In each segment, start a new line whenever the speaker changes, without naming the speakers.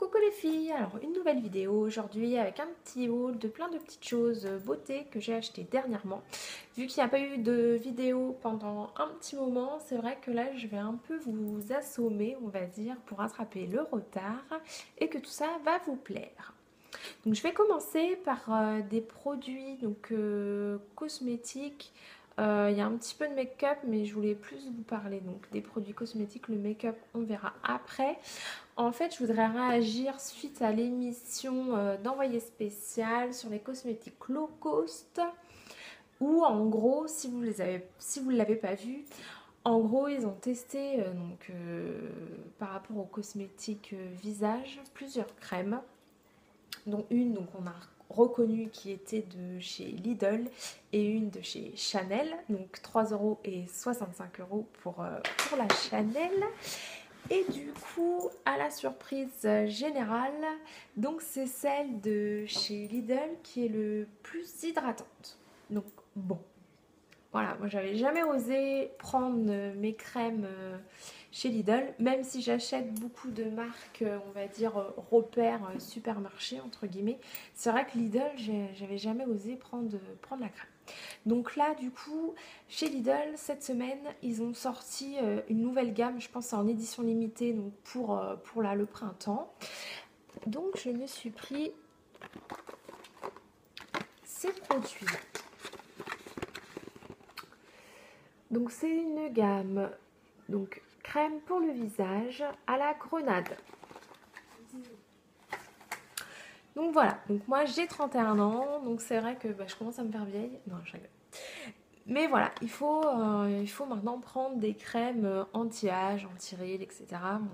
Coucou les filles, alors une nouvelle vidéo aujourd'hui avec un petit haul de plein de petites choses beauté que j'ai acheté dernièrement. Vu qu'il n'y a pas eu de vidéo pendant un petit moment, c'est vrai que là je vais un peu vous assommer, on va dire, pour rattraper le retard et que tout ça va vous plaire. Donc je vais commencer par des produits cosmétiques. Il y a un petit peu de make-up mais je voulais plus vous parler donc des produits cosmétiques. Le make-up on verra après. En fait, je voudrais réagir suite à l'émission d'envoyé spécial sur les cosmétiques low cost. Où en gros, si vous ne l'avez pas vu, en gros, ils ont testé par rapport aux cosmétiques visage plusieurs crèmes, dont une on a reconnu qui était de chez Lidl et une de chez Chanel, donc 3 € et 65 € pour la Chanel. Et du coup, à la surprise générale, donc c'est celle de chez Lidl qui est le plus hydratante. Donc bon, voilà, moi j'avais jamais osé prendre mes crèmes chez Lidl, même si j'achète beaucoup de marques, on va dire repères supermarché entre guillemets. C'est vrai que Lidl, j'avais jamais osé prendre la crème. Donc là, du coup, chez Lidl, cette semaine, ils ont sorti une nouvelle gamme, je pense que c'est en édition limitée donc pour le printemps. Donc je me suis pris ces produits. Donc c'est une gamme donc crème pour le visage à la grenade. Donc voilà, donc moi j'ai 31 ans, donc c'est vrai que je commence à me faire vieille. Non, je rigole. Mais voilà, il faut maintenant prendre des crèmes anti-âge, anti-rides, etc. Bon,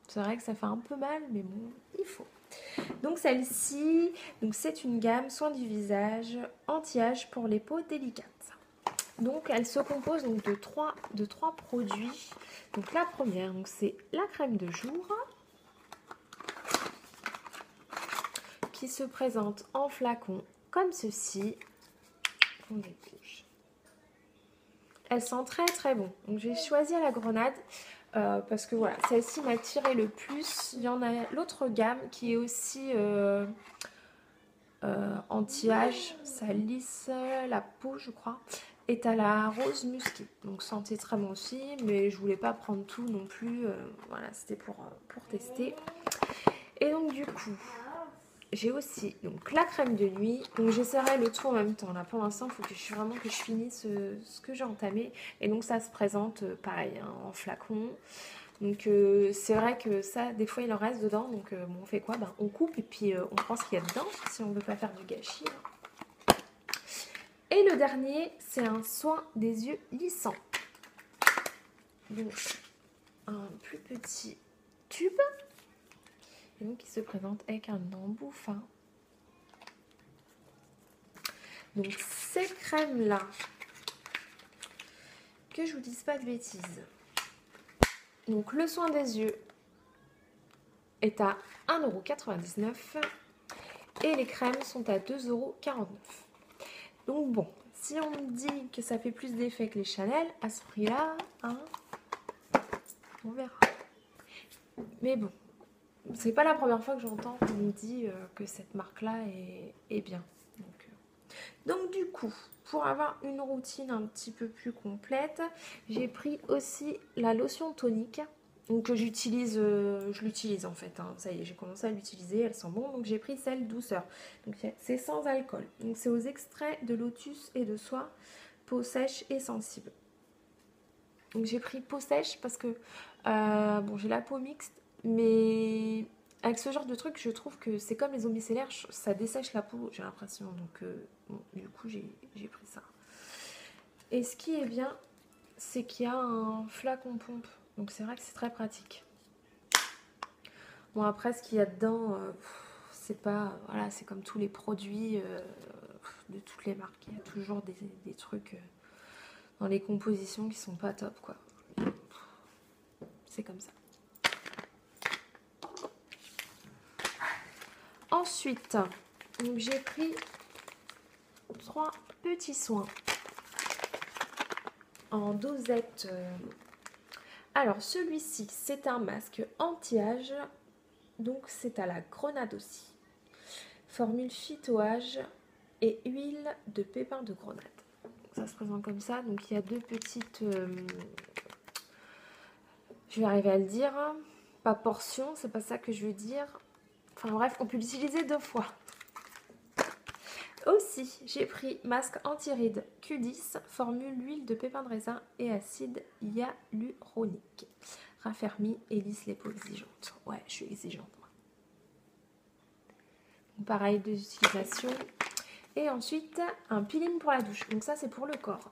c'est vrai que ça fait un peu mal, mais bon, il faut. Donc celle-ci, c'est une gamme soins du visage anti-âge pour les peaux délicates. Donc elle se compose donc de trois produits. Donc la première, c'est la crème de jour qui se présente en flacon comme ceci. On débouche. Elle sent très très bon. Donc j'ai choisi à la grenade parce que voilà, celle-ci m'a tiré le plus. Il y en a l'autre gamme qui est aussi anti-âge, ça lisse la peau je crois, est à la rose musquée. Donc sentait très bon aussi, mais je voulais pas prendre tout non plus. Voilà, c'était pour tester. Et donc du coup, j'ai aussi donc la crème de nuit. Donc j'essaierai le tout en même temps. Là pour l'instant, il faut que je finisse ce que j'ai entamé. Et donc ça se présente pareil hein, en flacon. Donc c'est vrai que ça, des fois il en reste dedans. Donc bon, on fait quoi? On coupe et puis on prend ce qu'il y a dedans si on ne veut pas faire du gâchis. Et le dernier, c'est un soin des yeux lissant. Donc un plus petit tube. Et donc il se présente avec un embout fin. Donc ces crèmes-là, que je vous dise pas de bêtises. Donc le soin des yeux est à 1,99 € et les crèmes sont à 2,49 €. Donc bon, si on me dit que ça fait plus d'effet que les Chanel, à ce prix-là, hein, on verra. Mais bon, c'est pas la première fois que j'entends qu'on me dit que cette marque-là est bien. Donc du coup, pour avoir une routine un petit peu plus complète, j'ai pris aussi la lotion tonique. Donc que j'utilise, je l'utilise en fait, hein. Ça y est, j'ai commencé à l'utiliser, elle sent bon, donc j'ai pris celle douceur. Donc c'est sans alcool, donc c'est aux extraits de lotus et de soie, peau sèche et sensible. Donc j'ai pris peau sèche parce que, bon j'ai la peau mixte, mais avec ce genre de truc, je trouve que c'est comme les eaux micellaires, ça dessèche la peau, j'ai l'impression, donc bon, du coup j'ai pris ça. Et ce qui est bien, c'est qu'il y a un flacon pompe. Donc c'est vrai que c'est très pratique. Bon après ce qu'il y a dedans, c'est pas... Voilà, c'est comme tous les produits de toutes les marques. Il y a toujours des trucs dans les compositions qui sont pas top quoi. C'est comme ça. Ensuite, j'ai pris 3 petits soins en dosette. Alors celui-ci, c'est un masque anti-âge Donc c'est à la grenade aussi. Formule phytoage et huile de pépins de grenade. Ça se présente comme ça. Donc il y a deux petites... je vais arriver à le dire. Pas portion, c'est pas ça que je veux dire. Enfin bref, on peut l'utiliser 2 fois. Aussi, j'ai pris masque anti-rides Q10, formule huile de pépins de raisin et acide hyaluronique. Raffermi et lisse les peaux exigeantes. Ouais, je suis exigeante. Pareil, 2 utilisations. Et ensuite, un peeling pour la douche. Donc ça, c'est pour le corps.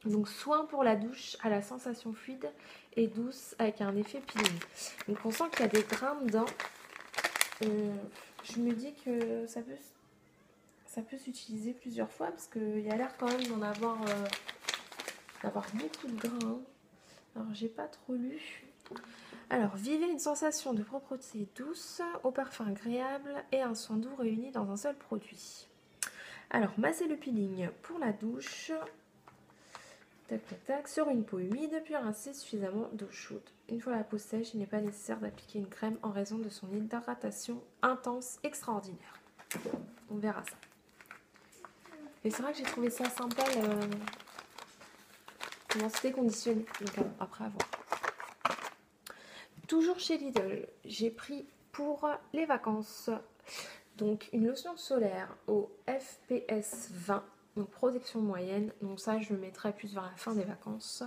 Donc soin pour la douche à la sensation fluide et douce avec un effet peeling. Donc on sent qu'il y a des grains dedans. Je me dis que ça peut s'utiliser plusieurs fois parce qu'il y a l'air quand même d'avoir beaucoup de grains. Alors j'ai pas trop lu. Alors vivez une sensation de propreté douce, au parfum agréable et un soin doux réunis dans un seul produit. Alors massez le peeling pour la douche. Tac tac tac, sur une peau humide, puis rincer suffisamment d'eau chaude. Une fois la peau sèche, il n'est pas nécessaire d'appliquer une crème en raison de son hydratation intense extraordinaire. On verra ça. Et c'est vrai que j'ai trouvé ça sympa, comment c'était conditionné. Donc après avoir. Toujours chez Lidl, j'ai pris pour les vacances donc une lotion solaire au FPS 20. Donc protection moyenne, donc ça je le mettrai plus vers la fin des vacances.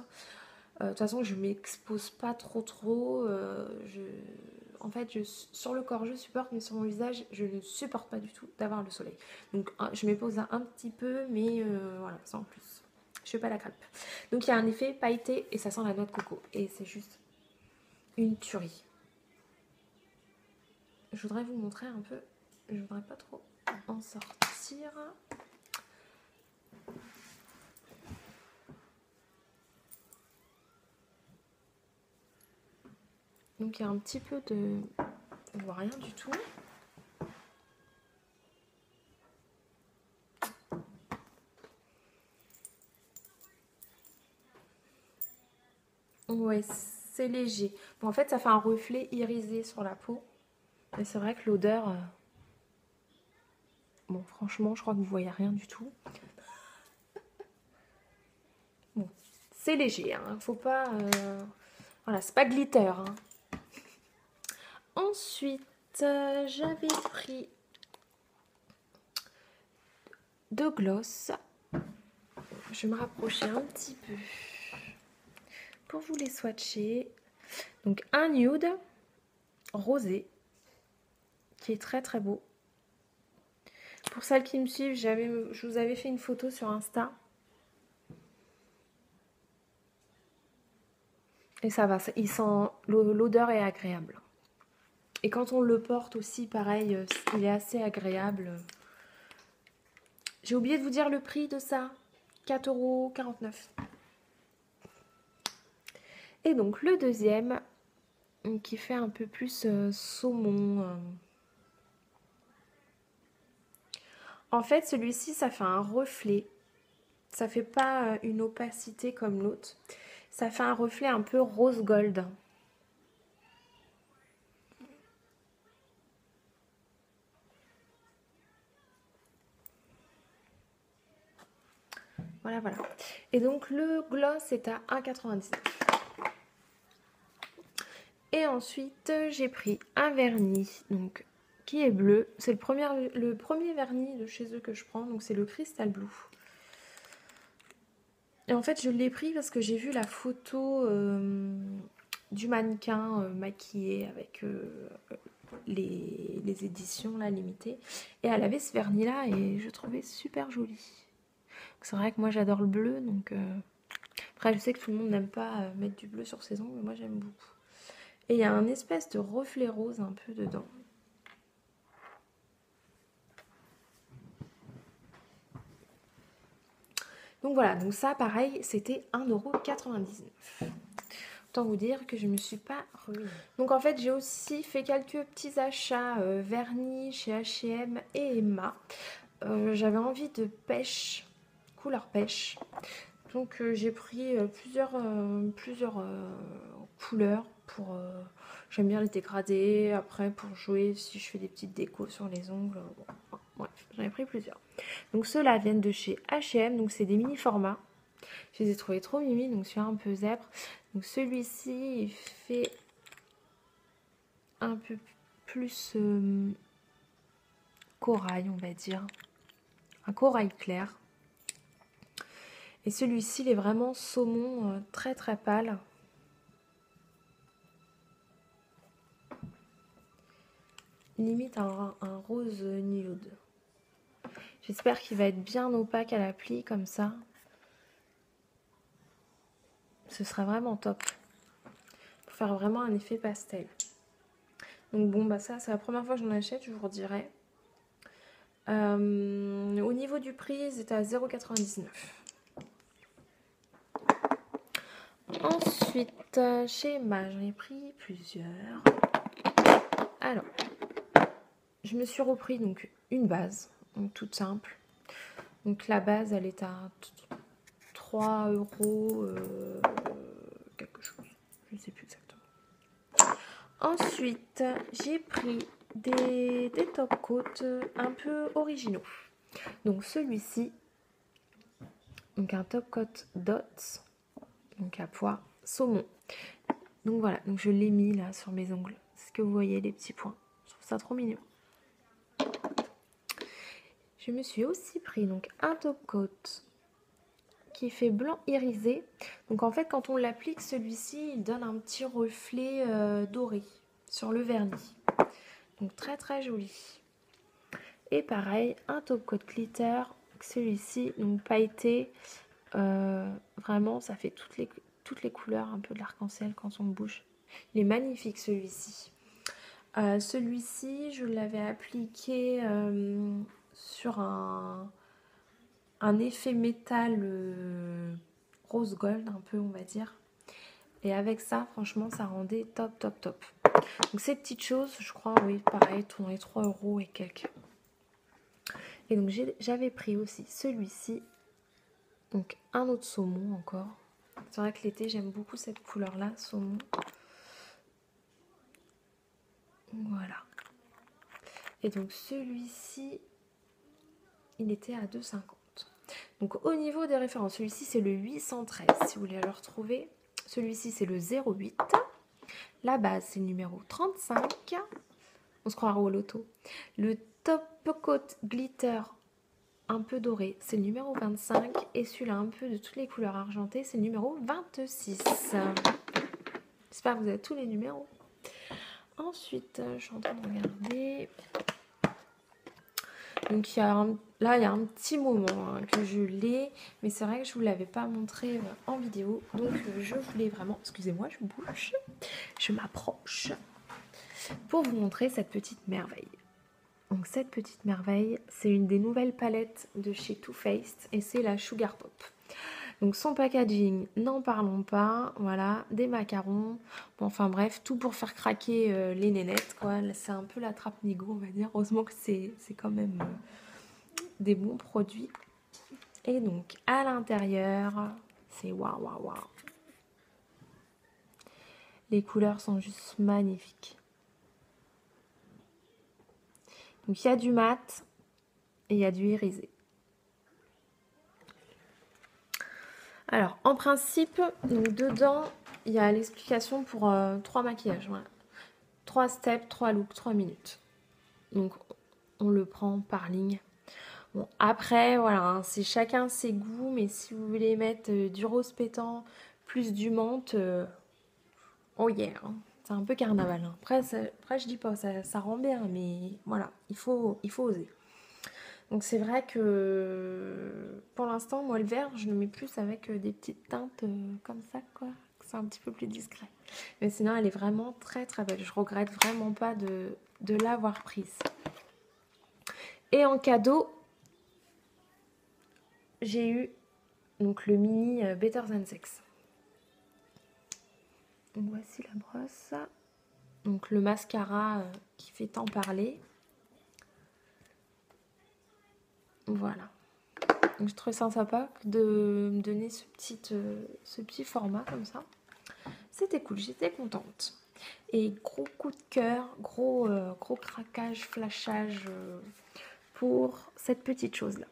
De toute façon je m'expose pas trop. En fait sur le corps je supporte, mais sur mon visage je ne supporte pas du tout d'avoir le soleil. Donc je m'expose un petit peu, mais voilà, sans plus. Je fais pas la crêpe. Donc il y a un effet pailleté et ça sent la noix de coco. Et c'est juste une tuerie. Je voudrais vous montrer un peu. Je voudrais pas trop en sortir. Donc il y a un petit peu de... On voit rien du tout. Ouais, c'est léger. Bon, en fait, ça fait un reflet irisé sur la peau. Mais c'est vrai que l'odeur... Bon, franchement, je crois que vous voyez rien du tout. Bon, c'est léger, hein. Faut pas... Voilà, c'est pas glitter, hein. Ensuite, j'avais pris 2 gloss. Je vais me rapprocher un petit peu pour vous les swatcher. Donc un nude rosé qui est très très beau. Pour celles qui me suivent, je vous avais fait une photo sur Insta. Et ça va, il sent, l'odeur est agréable. Et quand on le porte aussi, pareil, il est assez agréable. J'ai oublié de vous dire le prix de ça. 4,49 €. Et donc le deuxième, qui fait un peu plus saumon. En fait, celui-ci, ça fait un reflet. Ça fait pas une opacité comme l'autre. Ça fait un reflet un peu rose gold. Voilà, voilà. Et donc le gloss est à 1,99 €. Et ensuite, j'ai pris un vernis donc, qui est bleu. C'est le premier vernis de chez eux que je prends. Donc c'est le Crystal Blue. Et en fait, je l'ai pris parce que j'ai vu la photo du mannequin maquillé avec les éditions là, limitées. Et elle avait ce vernis là et je trouvais super joli. C'est vrai que moi j'adore le bleu. Donc après, je sais que tout le monde n'aime pas mettre du bleu sur ses ongles, mais moi j'aime beaucoup. Et il y a un espèce de reflet rose un peu dedans. Donc voilà, donc ça pareil, c'était 1,99 €. Autant vous dire que je ne me suis pas ruinée. Donc en fait, j'ai aussi fait quelques petits achats vernis chez H&M et Emma. J'avais envie de pêche, couleur pêche. Donc j'ai pris plusieurs couleurs pour... J'aime bien les dégrader après pour jouer si je fais des petites décos sur les ongles. Bon, bref, j'en ai pris plusieurs. Donc ceux-là viennent de chez H&M, donc c'est des mini formats. Je les ai trouvés trop mimi, donc celui-là un peu zèbre. Donc celui-ci, il fait un peu plus corail, on va dire. Un corail clair. Et celui-ci, il est vraiment saumon très très pâle. Limite un rose nude. J'espère qu'il va être bien opaque à l'appli comme ça. Ce sera vraiment top. Pour faire vraiment un effet pastel. Donc bon, bah ça, c'est la première fois que j'en achète, je vous redirai. Au niveau du prix, c'était à 0,99 €. Ensuite, chez Emma, j'en ai pris plusieurs. Alors, je me suis repris donc une base, donc toute simple. Donc la base, elle est à 3 € quelque chose. Je ne sais plus exactement. Ensuite, j'ai pris des top coats un peu originaux. Donc celui-ci, donc un top coat dots, donc à pois saumon. Donc voilà, donc je l'ai mis là sur mes ongles. C'est ce que vous voyez, les petits points. Je trouve ça trop mignon. Je me suis aussi pris donc un top coat qui fait blanc irisé. Donc en fait, quand on l'applique, celui-ci, il donne un petit reflet doré sur le vernis. Donc très très joli. Et pareil, un top coat glitter, celui-ci, donc pailleté. Vraiment, ça fait toutes les couleurs un peu de l'arc-en-ciel quand on bouge. Il est magnifique celui-ci. Celui-ci, je l'avais appliqué sur un effet métal rose gold, un peu on va dire. Et avec ça, franchement, ça rendait top, top, top. Donc ces petites choses, je crois, oui, pareil, dans les 3 € et quelques. Et donc j'avais pris aussi celui-ci. Donc un autre saumon encore. C'est vrai que l'été, j'aime beaucoup cette couleur-là, saumon. Voilà. Et donc celui-ci, il était à 2,50 €. Donc au niveau des références, celui-ci c'est le 813 si vous voulez le retrouver. Celui-ci c'est le 08. La base c'est le numéro 35. On se croira au loto. Le top coat glitter un peu doré, c'est le numéro 25. Et celui-là un peu de toutes les couleurs argentées, c'est le numéro 26. J'espère que vous avez tous les numéros. Ensuite, je suis en train de regarder. Donc là, il y a un petit moment que je l'ai, mais c'est vrai que je ne vous l'avais pas montré en vidéo. Donc, je voulais vraiment... Excusez-moi, je bouge. Je m'approche pour vous montrer cette petite merveille. Donc, cette petite merveille, c'est une des nouvelles palettes de chez Too Faced et c'est la Sugar Pop. Donc, son packaging, n'en parlons pas. Voilà, des macarons. Bon, enfin bref, tout pour faire craquer les nénettes, quoi. C'est un peu la trappe nigo, on va dire. Heureusement que c'est quand même des bons produits. Et donc, à l'intérieur, c'est waouh, waouh, waouh. Les couleurs sont juste magnifiques. Donc, il y a du mat et il y a du irisé. Alors, en principe, donc dedans, il y a l'explication pour 3 maquillages. Voilà. 3 steps, 3 looks, 3 minutes. Donc, on le prend par ligne. Bon, après, voilà, hein, c'est chacun ses goûts, mais si vous voulez mettre du rose pétant plus du menthe, oh yeah, hein, c'est un peu carnaval. Hein. Après, je dis pas, ça rend bien, mais voilà, il faut oser. Donc c'est vrai que pour l'instant, moi le vert, je le mets plus avec des petites teintes comme ça, quoi. C'est un petit peu plus discret. Mais sinon, elle est vraiment très très belle. Je regrette vraiment pas de l'avoir prise. Et en cadeau, j'ai eu donc le mini Better Than Sex. Donc voici la brosse. Donc le mascara qui fait tant parler. Voilà. Donc je trouve ça sympa de me donner ce petit format comme ça. C'était cool, j'étais contente. Et gros coup de cœur, gros craquage, flashage pour cette petite chose-là.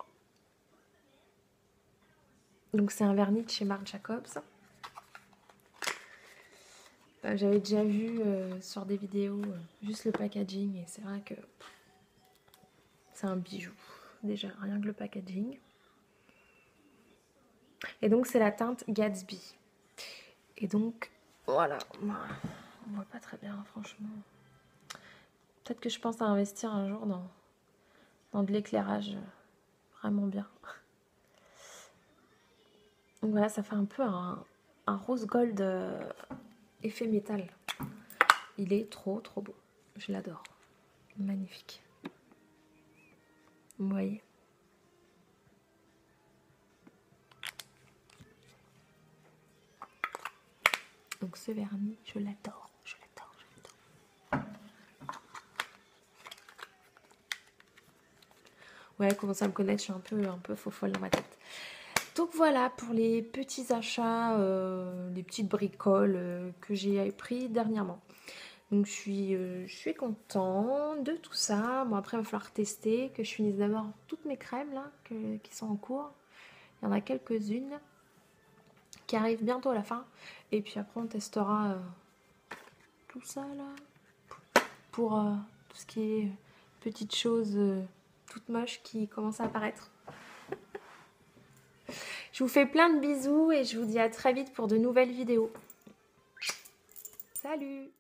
Donc c'est un vernis de chez Marc Jacobs. J'avais déjà vu sur des vidéos juste le packaging et c'est vrai que c'est un bijou. Déjà, rien que le packaging. Et donc c'est la teinte Gatsby. Et donc voilà, on voit pas très bien franchement. Peut-être que je pense à investir un jour dans de l'éclairage vraiment bien. Donc voilà, ça fait un peu un rose gold effet métal. Il est trop beau. Je l'adore. Magnifique. Vous voyez? Donc ce vernis, je l'adore. Je l'adore, je l'adore. Ouais, commencez à me connaître, je suis un peu faux folle dans ma tête. Donc voilà pour les petits achats, les petites bricoles que j'ai pris dernièrement. Donc je suis contente de tout ça. Bon après il va falloir tester, que je finisse d'abord toutes mes crèmes là qui sont en cours. Il y en a quelques-unes qui arrivent bientôt à la fin. Et puis après on testera tout ça là pour tout ce qui est petites choses toutes moches qui commencent à apparaître. Je vous fais plein de bisous et je vous dis à très vite pour de nouvelles vidéos. Salut!